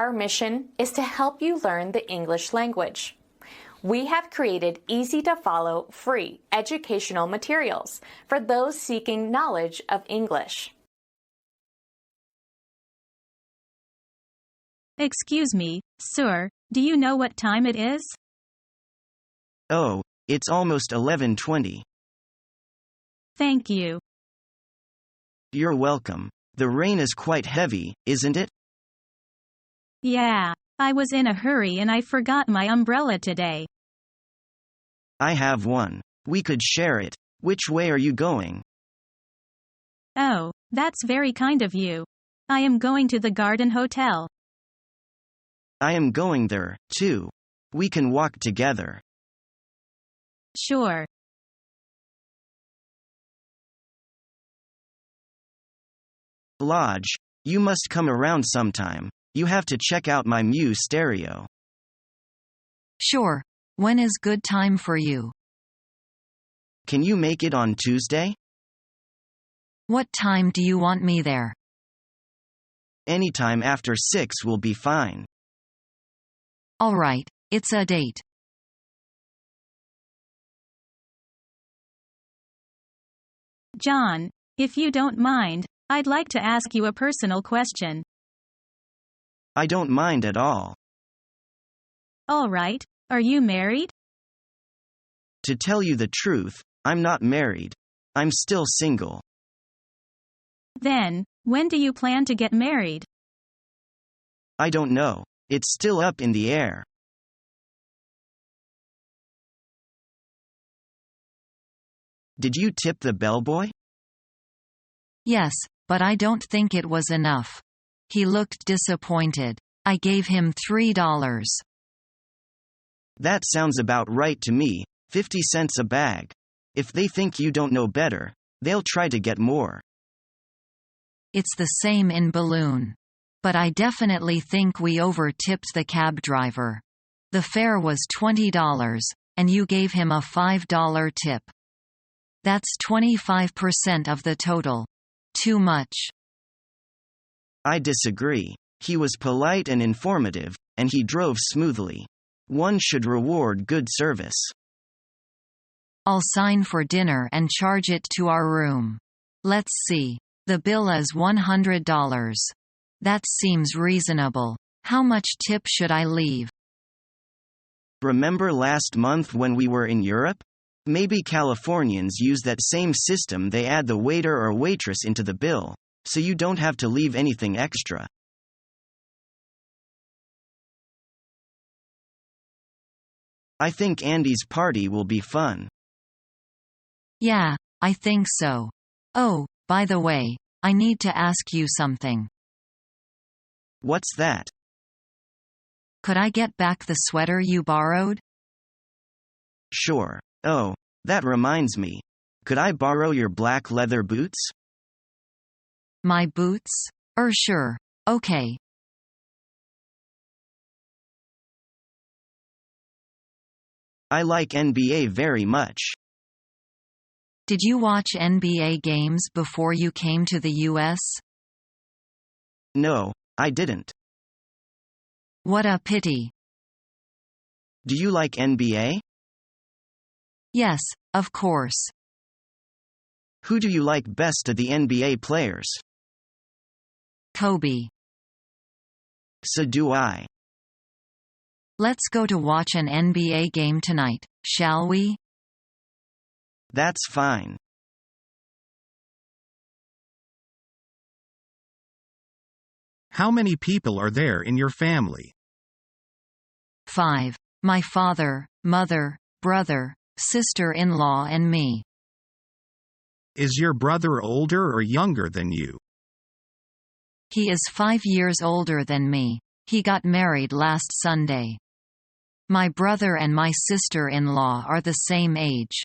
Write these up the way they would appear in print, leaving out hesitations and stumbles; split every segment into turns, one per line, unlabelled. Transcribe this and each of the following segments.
Our mission is to help you learn the English language. We have created easy-to-follow, free educational materials for those seeking knowledge of English.
Excuse me, sir, do you know what time it is?
Oh, it's almost 11:20.
Thank you.
You're welcome. The rain is quite heavy, isn't it?
Yeah, I was in a hurry and I forgot my umbrella today.
I have one. We could share it. Which way are you going?
Oh, that's very kind of you. I am going to the Garden Hotel.
I am going there, too. We can walk together.
Sure.
Lodge, you must come around sometime. You have to check out my Muse stereo.
Sure. When is good time for you?
Can you make it on Tuesday?
What time do you want me there?
Anytime after 6 will be fine.
All right, it's a date.
John, if you don't mind, I'd like to ask you a personal question.
I don't mind at all.
All right, are you married?
To tell you the truth, I'm not married. I'm still single.
Then, when do you plan to get married?
I don't know. It's still up in the air. Did you tip the bellboy?
Yes, but I don't think it was enough. He looked disappointed. I gave him $3.
That sounds about right to me, 50 cents a bag. If they think you don't know better, they'll try to get more.
It's the same in Balloon. But I definitely think we over-tipped the cab driver. The fare was $20, and you gave him a $5 tip. That's 25% of the total. Too much.
I disagree. He was polite and informative, and he drove smoothly. One should reward good service.
I'll sign for dinner and charge it to our room. Let's see. The bill is $100. That seems reasonable. How much tip should I leave?
Remember last month when we were in Europe? Maybe Californians use that same system. They add the waiter or waitress into the bill, so you don't have to leave anything extra. I think Andy's party will be fun.
Yeah, I think so. Oh, by the way, I need to ask you something.
What's that?
Could I get back the sweater you borrowed?
Sure. Oh, that reminds me. Could I borrow your black leather boots?
My boots? Sure. Okay.
I like NBA very much.
Did you watch NBA games before you came to the US?
No, I didn't.
What a pity.
Do you like NBA?
Yes, of course.
Who do you like best of the NBA players?
Kobe.
So do I.
Let's go to watch an NBA game tonight, shall we?
That's fine.
How many people are there in your family?
5. My father, mother, brother, sister-in-law and me.
Is your brother older or younger than you?
He is 5 years older than me. He got married last Sunday. My brother and my sister-in-law are the same age.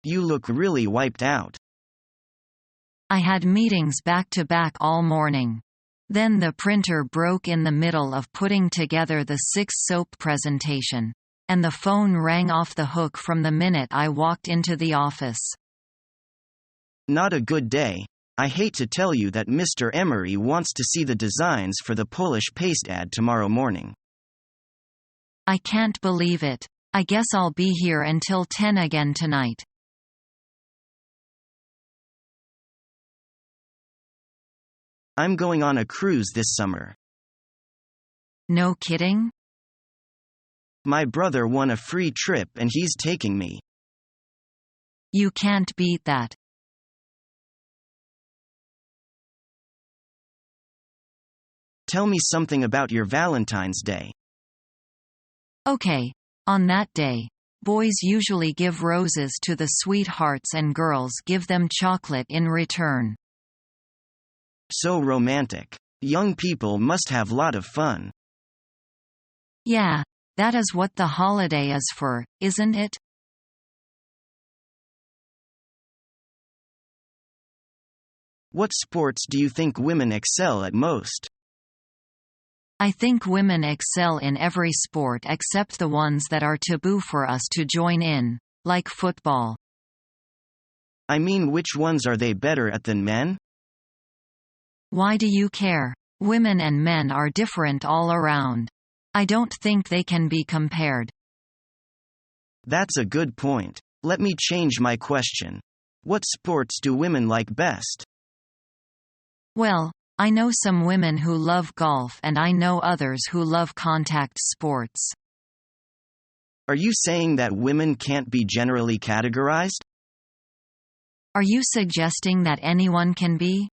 You look really wiped out.
I had meetings back-to-back all morning. Then the printer broke in the middle of putting together the 6 soap presentation. And the phone rang off the hook from the minute I walked into the office.
Not a good day. I hate to tell you that Mr. Emery wants to see the designs for the Polish paste ad tomorrow morning.
I can't believe it. I guess I'll be here until 10 again tonight.
I'm going on a cruise this summer.
No kidding?
My brother won a free trip and he's taking me.
You can't beat that.
Tell me something about your Valentine's Day.
Okay. On that day, boys usually give roses to the sweethearts and girls give them chocolate in return.
So romantic. Young people must have lot of fun.
Yeah, that is what the holiday is for, isn't it?
What sports do you think women excel at most?
I think women excel in every sport except the ones that are taboo for us to join in, like football.
I mean, which ones are they better at than men?
Why do you care? Women and men are different all around. I don't think they can be compared.
That's a good point. Let me change my question. What sports do women like best?
Well, I know some women who love golf and I know others who love contact sports.
Are you saying that women can't be generally categorized?
Are you suggesting that anyone can be?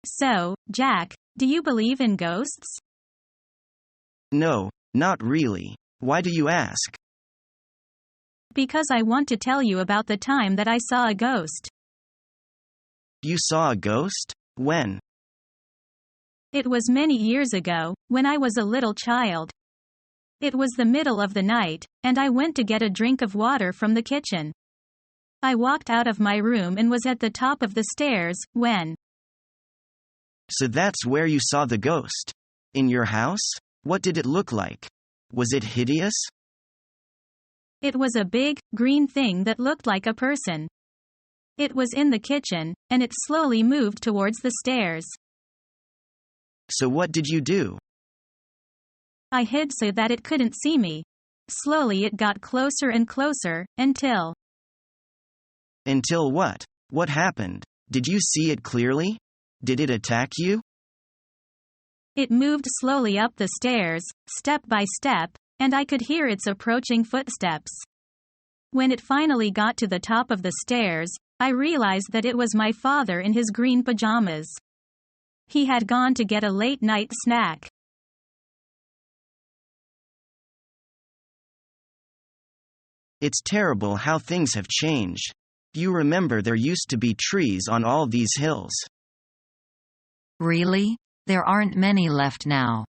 So, Jack, do you believe in ghosts?
No, not really. Why do you ask?
Because I want to tell you about the time that I saw a ghost.
You saw a ghost? When?
It was many years ago, when I was a little child. It was the middle of the night, and I went to get a drink of water from the kitchen. I walked out of my room and was at the top of the stairs, when...
So that's where you saw the ghost? In your house? What did it look like? Was it hideous?
It was a big, green thing that looked like a person. It was in the kitchen, and it slowly moved towards the stairs.
So what did you do?
I hid so that it couldn't see me. Slowly it got closer and closer, until...
Until what? What happened? Did you see it clearly? Did it attack you?
It moved slowly up the stairs, step by step, and I could hear its approaching footsteps. When it finally got to the top of the stairs, I realized that it was my father in his green pajamas. He had gone to get a late-night snack.
It's terrible how things have changed. You remember there used to be trees on all these hills.
Really? There aren't many left now.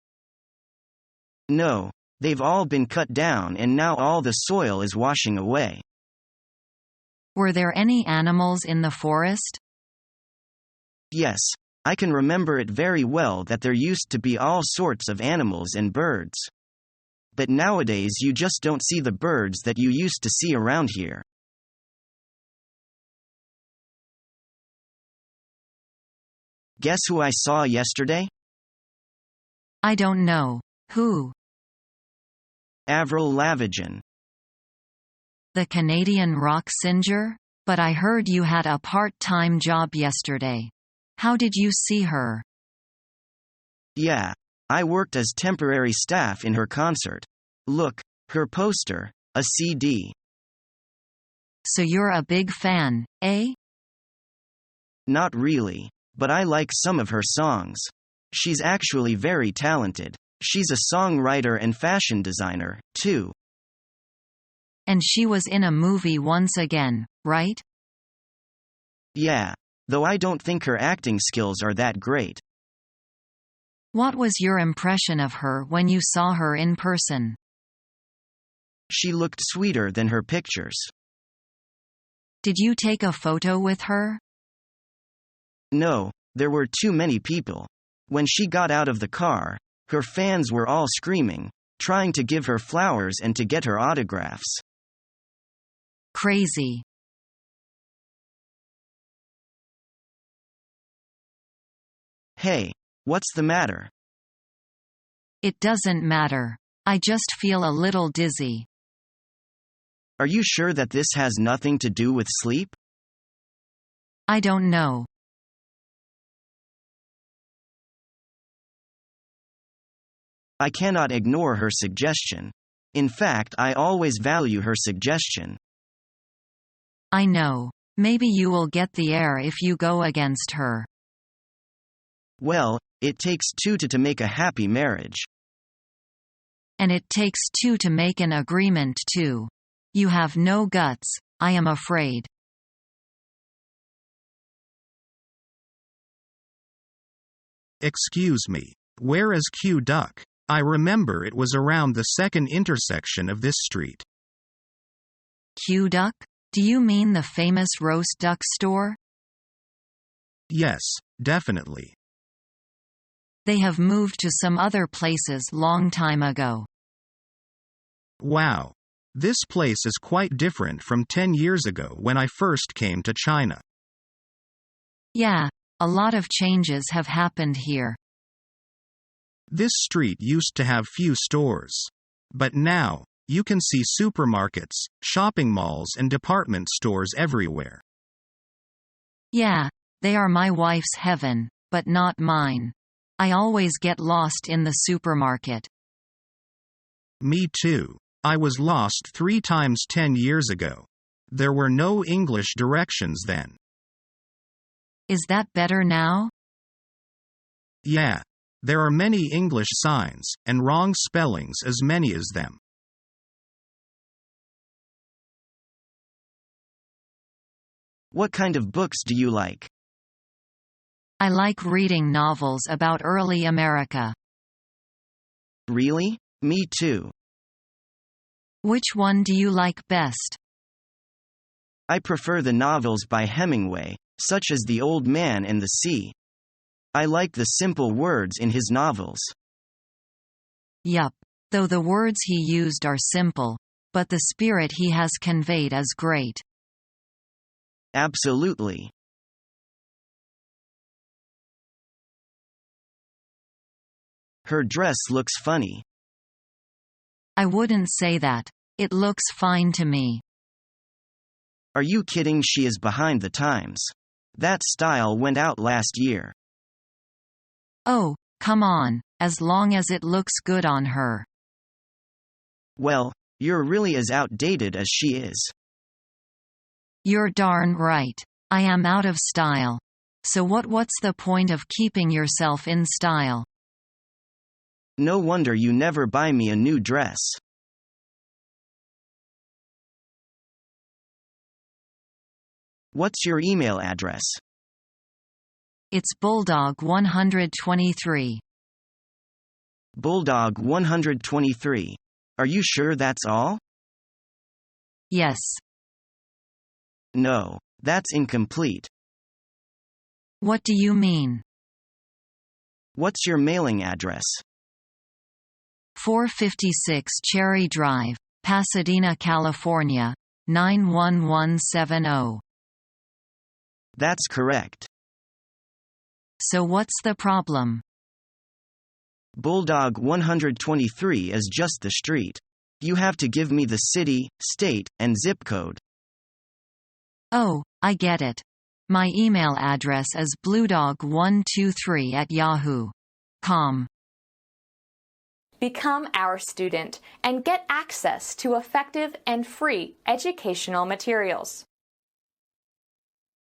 No, they've all been cut down and now all the soil is washing away.
Were there any animals in the forest?
Yes, I can remember it very well that there used to be all sorts of animals and birds. But nowadays you just don't see the birds that you used to see around here. Guess who I saw yesterday?
I don't know. Who?
Avril Lavigne.
The Canadian rock singer? But I heard you had a part-time job yesterday. How did you see her?
Yeah, I worked as temporary staff in her concert. Look, her poster, a CD.
So you're a big fan, eh?
Not really, but I like some of her songs. She's actually very talented. She's a songwriter and fashion designer, too.
And she was in a movie once again, right?
Yeah, though I don't think her acting skills are that great.
What was your impression of her when you saw her in person?
She looked sweeter than her pictures.
Did you take a photo with her?
No, there were too many people. When she got out of the car, her fans were all screaming, trying to give her flowers and to get her autographs.
Crazy.
Hey, what's the matter?
It doesn't matter. I just feel a little dizzy.
Are you sure that this has nothing to do with sleep?
I don't know.
I cannot ignore her suggestion. In fact, I always value her suggestion.
I know. Maybe you will get the air if you go against her.
Well, it takes two to make a happy marriage.
And it takes two to make an agreement too. You have no guts, I am afraid.
Excuse me. Where is Q Duck? I remember it was around the second intersection of this street.
Q Duck? Do you mean the famous roast duck store?
Yes, definitely.
They have moved to some other places long time ago.
Wow. This place is quite different from 10 years ago when I first came to China.
Yeah, a lot of changes have happened here.
This street used to have few stores. But now, you can see supermarkets, shopping malls and department stores everywhere.
Yeah, they are my wife's heaven, but not mine. I always get lost in the supermarket.
Me too. I was lost 3 times 10 years ago. There were no English directions then.
Is that better now?
Yeah. There are many English signs, and wrong spellings as many as them.
What kind of books do you like?
I like reading novels about early America.
Really? Me too.
Which one do you like best?
I prefer the novels by Hemingway, such as The Old Man and the Sea. I like the simple words in his novels.
Yup. Though the words he used are simple, but the spirit he has conveyed is great.
Absolutely. Her dress looks funny.
I wouldn't say that. It looks fine to me.
Are you kidding? She is behind the times. That style went out last year.
Oh, come on, as long as it looks good on her.
Well, you're really as outdated as she is.
You're darn right. I am out of style. So what's the point of keeping yourself in style?
No wonder you never buy me a new dress. What's your email address?
It's Bulldog 123.
Bulldog 123. Are you sure that's all?
Yes.
No, that's incomplete.
What do you mean?
What's your mailing address?
456 Cherry Drive, Pasadena, California, 91170.
That's correct.
So what's the problem?
Bulldog 123 is just the street. You have to give me the city, state, and zip code.
Oh, I get it. My email address is bluedog123@yahoo.com.
Become our student and get access to effective and free educational materials.